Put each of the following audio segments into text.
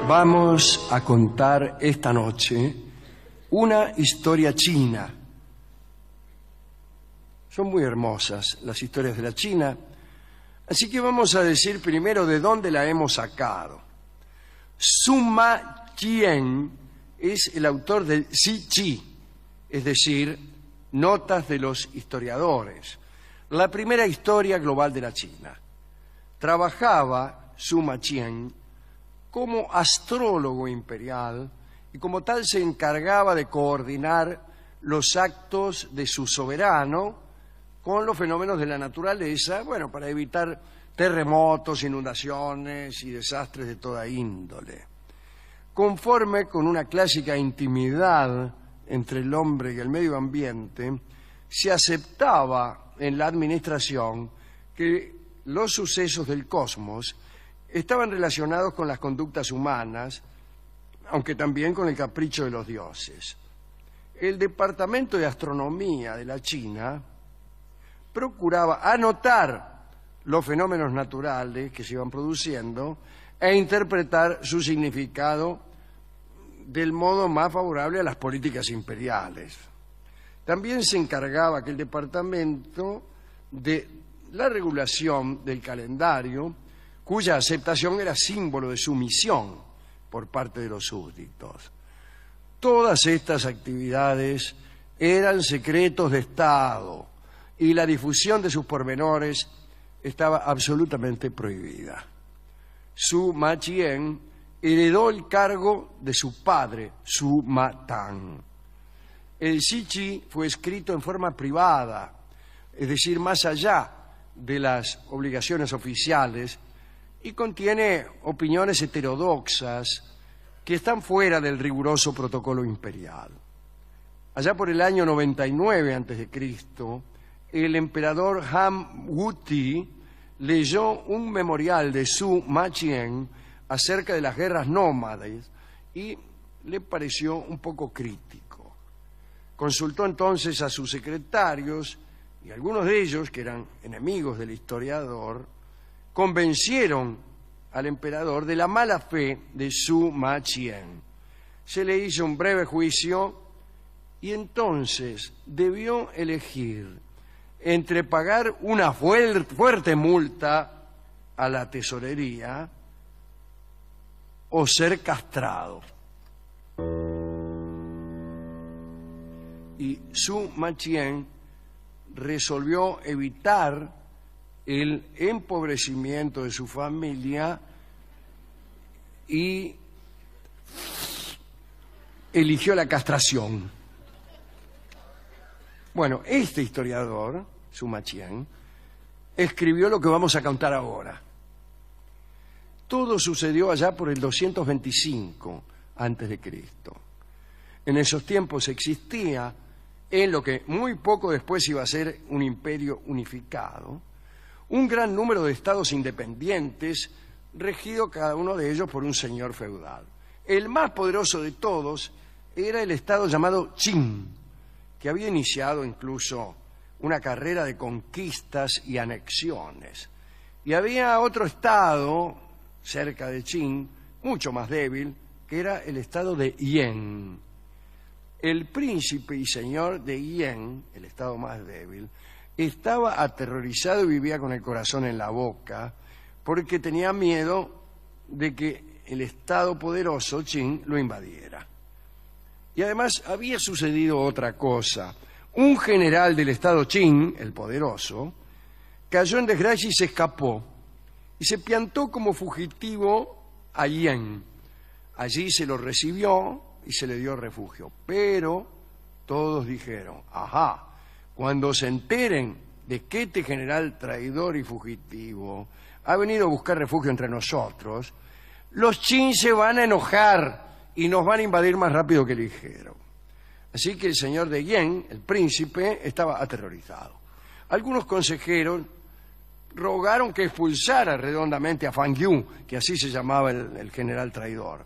Vamos a contar esta noche una historia china. Son muy hermosas las historias de la China, así que vamos a decir primero de dónde la hemos sacado. Sima Qian es el autor del Shi Qi, es decir, Notas de los historiadores, la primera historia global de la China. Trabajaba Sima Qian como astrólogo imperial y como tal se encargaba de coordinar los actos de su soberano con los fenómenos de la naturaleza, bueno, para evitar terremotos, inundaciones y desastres de toda índole. Conforme con una clásica intimidad entre el hombre y el medio ambiente, se aceptaba en la administración que los sucesos del cosmos estaban relacionados con las conductas humanas, aunque también con el capricho de los dioses. El Departamento de Astronomía de la China procuraba anotar los fenómenos naturales que se iban produciendo e interpretar su significado del modo más favorable a las políticas imperiales. También se encargaba aquel departamento de la regulación del calendario, cuya aceptación era símbolo de sumisión por parte de los súbditos. Todas estas actividades eran secretos de Estado y la difusión de sus pormenores estaba absolutamente prohibida. Sima Qian heredó el cargo de su padre, Sima Tang. El Shi Qi fue escrito en forma privada, es decir, más allá de las obligaciones oficiales, y contiene opiniones heterodoxas que están fuera del riguroso protocolo imperial. Allá por el año 99 a.C., el emperador Han Wuti leyó un memorial de Sima Qian acerca de las guerras nómades y le pareció un poco crítico. Consultó entonces a sus secretarios y algunos de ellos, que eran enemigos del historiador, convencieron al emperador de la mala fe de Sima Qian. Se le hizo un breve juicio y entonces debió elegir entre pagar una fuerte multa a la tesorería o ser castrado. Y Sima Qian resolvió evitar el empobrecimiento de su familia y eligió la castración. Bueno, este historiador, Sima Qian, escribió lo que vamos a contar ahora. Todo sucedió allá por el 225 a.C. En esos tiempos existía, en lo que muy poco después iba a ser un imperio unificado, un gran número de estados independientes, regido cada uno de ellos por un señor feudal. El más poderoso de todos era el estado llamado Qin, que había iniciado incluso una carrera de conquistas y anexiones. Y había otro estado cerca de Qin, mucho más débil, que era el estado de Yen. El príncipe y señor de Yen, el estado más débil, estaba aterrorizado y vivía con el corazón en la boca porque tenía miedo de que el estado poderoso Qin lo invadiera. Y además había sucedido otra cosa. Un general del estado Qin, el poderoso, cayó en desgracia y se escapó y se piantó como fugitivo a Yen. Allí se lo recibió y se le dio refugio. Pero todos dijeron, ajá, cuando se enteren de que este general traidor y fugitivo ha venido a buscar refugio entre nosotros, los Qin se van a enojar y nos van a invadir más rápido que ligero. Así que el señor de Yen, el príncipe, estaba aterrorizado. Algunos consejeros rogaron que expulsara redondamente a Fang Yu, que así se llamaba el general traidor.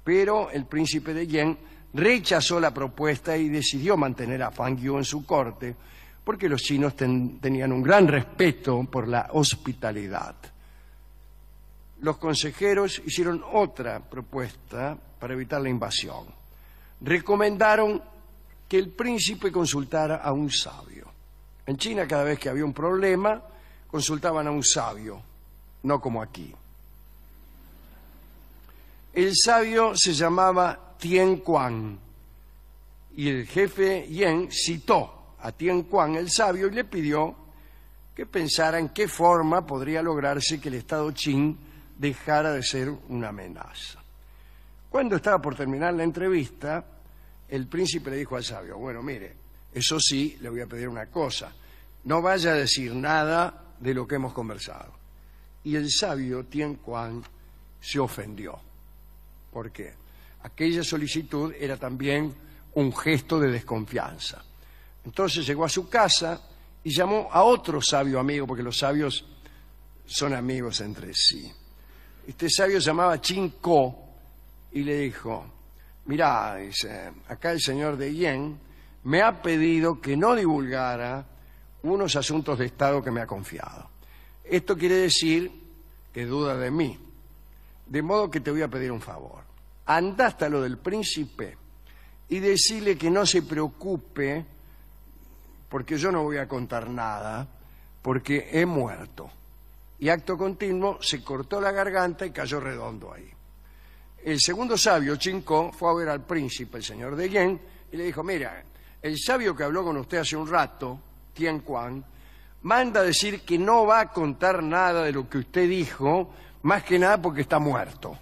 Pero el príncipe de Yen rechazó la propuesta y decidió mantener a Fang Yu en su corte, porque los chinos tenían un gran respeto por la hospitalidad. los consejeros hicieron otra propuesta para evitar la invasión. Recomendaron que el príncipe consultara a un sabio. En China, cada vez que había un problema, consultaban a un sabio, no como aquí. El sabio se llamaba Tian Quan, y el jefe Yen citó a Tian Quan, el sabio, y le pidió que pensara en qué forma podría lograrse que el Estado Qing dejara de ser una amenaza. Cuando estaba por terminar la entrevista, el príncipe le dijo al sabio: bueno, mire, eso sí, le voy a pedir una cosa, no vaya a decir nada de lo que hemos conversado. Y el sabio Tian Quan se ofendió. ¿Por qué? Aquella solicitud era también un gesto de desconfianza. Entonces llegó a su casa y llamó a otro sabio amigo, porque los sabios son amigos entre sí. Este sabio se llamaba Chin Ko y le dijo: mirá, dice, acá el señor de Yen me ha pedido que no divulgara unos asuntos de Estado que me ha confiado. Esto quiere decir que duda de mí. De modo que te voy a pedir un favor. Anda hasta lo del príncipe y decirle que no se preocupe, porque yo no voy a contar nada, porque he muerto. Y acto continuo se cortó la garganta y cayó redondo ahí. El segundo sabio, Chin Ko, fue a ver al príncipe, el señor de Yen, y le dijo: mira, el sabio que habló con usted hace un rato, Tian Quan, manda a decir que no va a contar nada de lo que usted dijo, más que nada porque está muerto.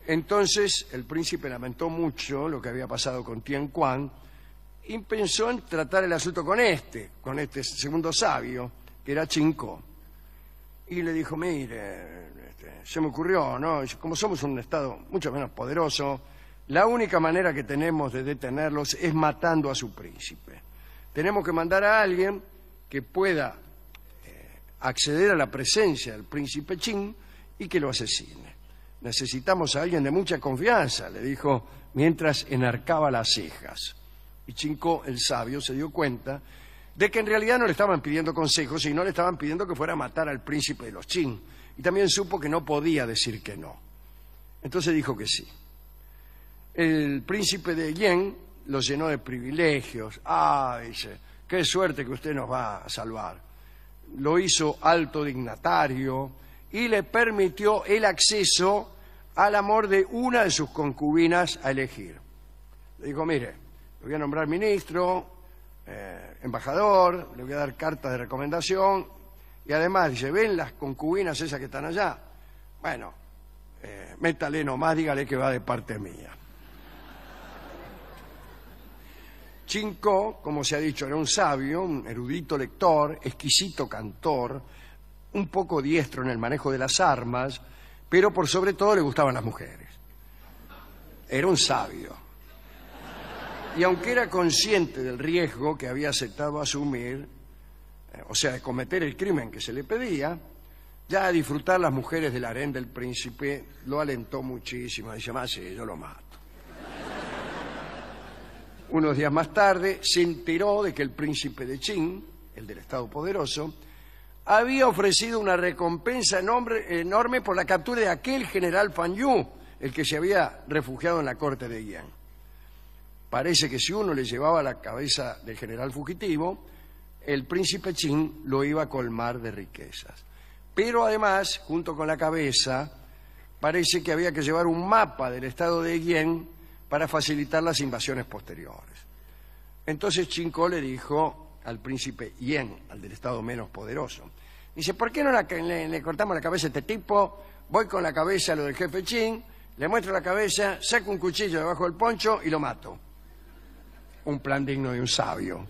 Entonces el príncipe lamentó mucho lo que había pasado con Tian Quan y pensó en tratar el asunto con este segundo sabio, que era Chin Ko. Y le dijo: mire, se me ocurrió, ¿no? Como somos un Estado mucho menos poderoso, la única manera que tenemos de detenerlos es matando a su príncipe. Tenemos que mandar a alguien que pueda acceder a la presencia del príncipe Qing y que lo asesine. Necesitamos a alguien de mucha confianza, le dijo mientras enarcaba las cejas. Y Chin Ko, el sabio, se dio cuenta de que en realidad no le estaban pidiendo consejos, sino le estaban pidiendo que fuera a matar al príncipe de los Qing. Y también supo que no podía decir que no. Entonces dijo que sí. El príncipe de Yen lo llenó de privilegios. Ah, dice, qué suerte que usted nos va a salvar. Lo hizo alto dignatario y le permitió el acceso al amor de una de sus concubinas a elegir. Le dijo: mire, le voy a nombrar ministro, embajador, le voy a dar cartas de recomendación, y además dice: ¿ven las concubinas esas que están allá? Bueno, métale nomás, dígale que va de parte mía. Chin Ko, como se ha dicho, era un sabio, un erudito lector, exquisito cantor, un poco diestro en el manejo de las armas, pero por sobre todo le gustaban las mujeres. Era un sabio. Y aunque era consciente del riesgo que había aceptado asumir, o sea, de cometer el crimen que se le pedía, ya a disfrutar las mujeres del harén del príncipe lo alentó muchísimo. Dice: más sí, yo lo mato. Unos días más tarde se enteró de que el príncipe de Qing, el del Estado poderoso, había ofrecido una recompensa enorme por la captura de aquel general Fan Yu, el que se había refugiado en la corte de Yen. Parece que si uno le llevaba la cabeza del general fugitivo, el príncipe Qing lo iba a colmar de riquezas. Pero además, junto con la cabeza, parece que había que llevar un mapa del estado de Yen para facilitar las invasiones posteriores. Entonces Chin Ko le dijo al príncipe Yen, al del estado menos poderoso, dice: ¿por qué no le cortamos la cabeza a este tipo? Voy con la cabeza a lo del jefe Qing, le muestro la cabeza, saco un cuchillo debajo del poncho y lo mato. Un plan digno de un sabio.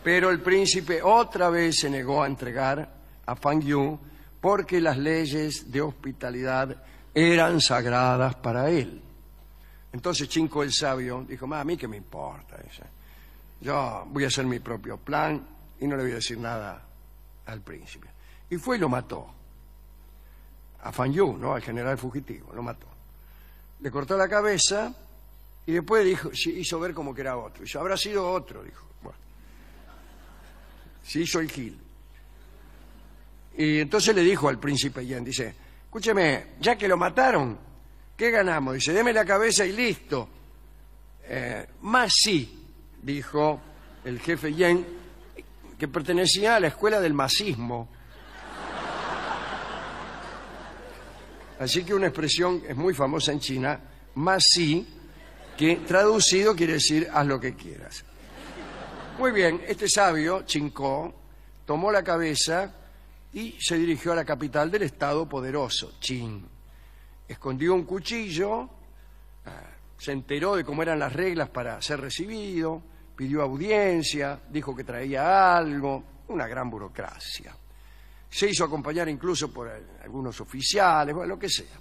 Pero el príncipe otra vez se negó a entregar a Fan Yu porque las leyes de hospitalidad eran sagradas para él. Entonces Chin Ko, el sabio, dijo: a mí qué me importa. Dice, yo voy a hacer mi propio plan y no le voy a decir nada al príncipe. Y fue y lo mató. A Fan Yu, ¿no? Al general fugitivo, lo mató. Le cortó la cabeza y después hizo ver como que era otro. Dijo: habrá sido otro, dijo. Bueno, se hizo el gil. Y entonces le dijo al príncipe Yen, dice, escúcheme, ya que lo mataron, ¿qué ganamos? Dice, deme la cabeza y listo. Más sí, dijo el jefe Yen, que pertenecía a la escuela del masismo. Así que una expresión es muy famosa en China, más sí, que traducido quiere decir haz lo que quieras. Muy bien, este sabio, Chin-ko, tomó la cabeza y se dirigió a la capital del estado poderoso, Qin. Escondió un cuchillo, se enteró de cómo eran las reglas para ser recibido, pidió audiencia, dijo que traía algo, una gran burocracia. Se hizo acompañar incluso por algunos oficiales, bueno, lo que sea.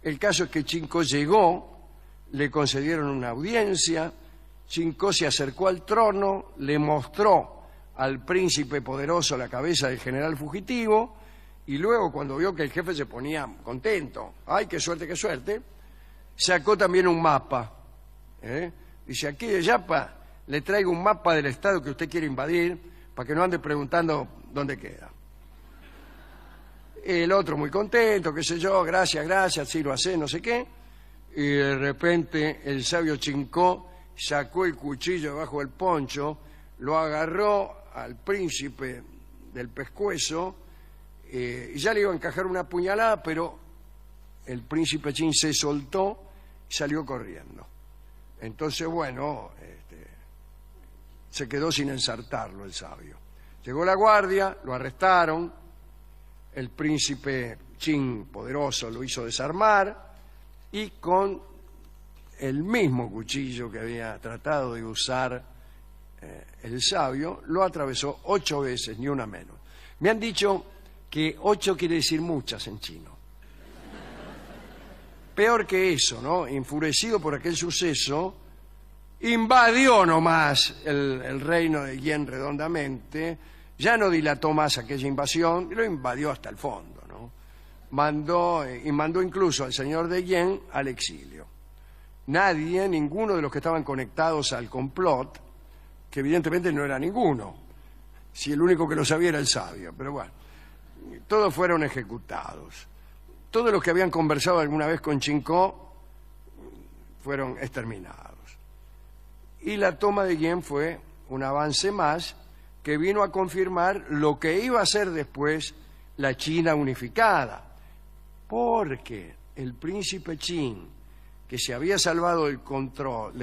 El caso es que Chin-ko llegó, le concedieron una audiencia, Chin-ko se acercó al trono, le mostró al príncipe poderoso la cabeza del general fugitivo y luego cuando vio que el jefe se ponía contento, ¡ay, qué suerte!, sacó también un mapa. Dice, aquí de Yapa le traigo un mapa del estado que usted quiere invadir para que no ande preguntando dónde queda. El otro muy contento, qué sé yo, gracias, sí lo hace, no sé qué. Y de repente el sabio Chin-ko sacó el cuchillo debajo del poncho, lo agarró al príncipe del pescuezo y ya le iba a encajar una puñalada, pero el príncipe Chin se soltó y salió corriendo. Entonces, bueno, se quedó sin ensartarlo el sabio. Llegó la guardia, lo arrestaron, el príncipe Chin poderoso lo hizo desarmar y con el mismo cuchillo que había tratado de usar el sabio, lo atravesó 8 veces, ni una menos. Me han dicho que 8 quiere decir muchas en chino. Peor que eso, ¿no? Enfurecido por aquel suceso, invadió nomás el reino de Yen redondamente, ya no dilató más aquella invasión, lo invadió hasta el fondo, ¿no? Mandó incluso al señor de Yen al exilio. Nadie, ninguno de los que estaban conectados al complot, que evidentemente no era ninguno, si el único que lo sabía era el sabio, pero bueno, todos fueron ejecutados. Todos los que habían conversado alguna vez con Chin-ko fueron exterminados. Y la toma de Yen fue un avance más que vino a confirmar lo que iba a ser después la China unificada, porque el príncipe Qin, que se había salvado del complot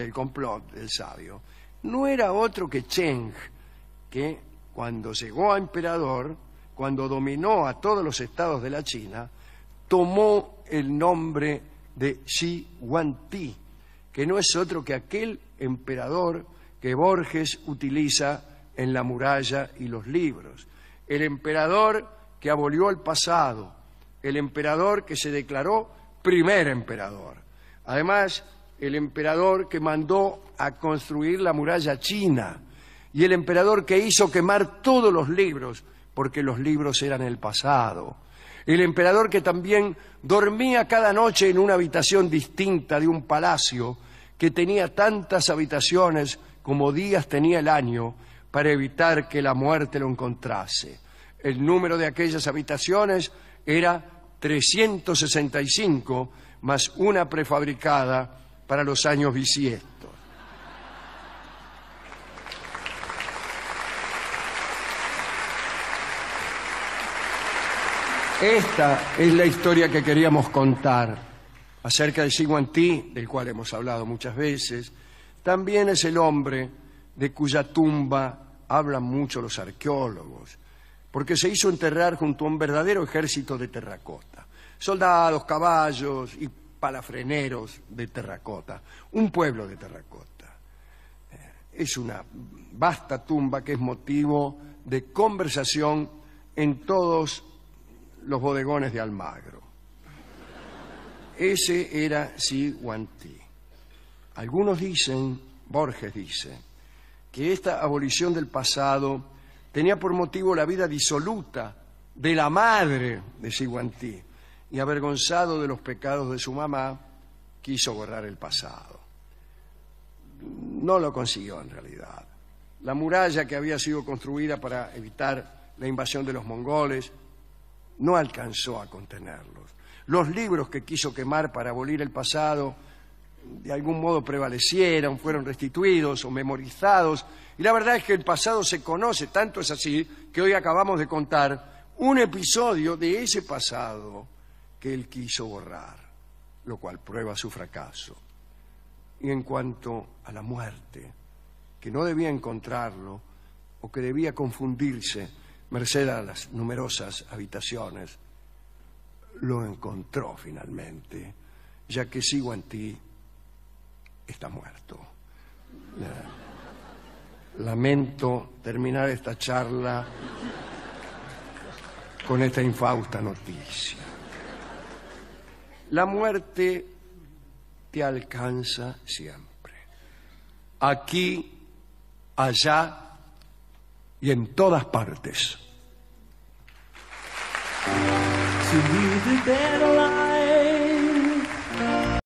del sabio, no era otro que Cheng, que cuando llegó a emperador, cuando dominó a todos los estados de la China, tomó el nombre de Shi Huangdi, que no es otro que aquel emperador que Borges utiliza en La muralla y los libros. El emperador que abolió el pasado, el emperador que se declaró primer emperador. Además, el emperador que mandó a construir la muralla china y el emperador que hizo quemar todos los libros porque los libros eran el pasado. El emperador que también dormía cada noche en una habitación distinta de un palacio que tenía tantas habitaciones como días tenía el año para evitar que la muerte lo encontrase. El número de aquellas habitaciones era 365 más una prefabricada para los años bisiestos. Esta es la historia que queríamos contar acerca de Shi Huangdi, del cual hemos hablado muchas veces. También es el hombre de cuya tumba hablan mucho los arqueólogos, porque se hizo enterrar junto a un verdadero ejército de terracota. Soldados, caballos y palafreneros de terracota, un pueblo de terracota. Es una vasta tumba que es motivo de conversación en todos los bodegones de Almagro. Ese era Shi Huangdi. Algunos dicen, Borges dice, que esta abolición del pasado tenía por motivo la vida disoluta de la madre de Shi Huangdi y, avergonzado de los pecados de su mamá, quiso borrar el pasado. No lo consiguió en realidad. La muralla que había sido construida para evitar la invasión de los mongoles no alcanzó a contenerlos. Los libros que quiso quemar para abolir el pasado de algún modo prevalecieron, fueron restituidos o memorizados, y la verdad es que el pasado se conoce, tanto es así que hoy acabamos de contar un episodio de ese pasado que él quiso borrar, lo cual prueba su fracaso. Y en cuanto a la muerte, que no debía encontrarlo o que debía confundirse merced a las numerosas habitaciones, lo encontró finalmente, ya que Sigo en ti está muerto. Lamento terminar esta charla con esta infausta noticia. La muerte te alcanza siempre, aquí, allá y en todas partes. To leave it there alive.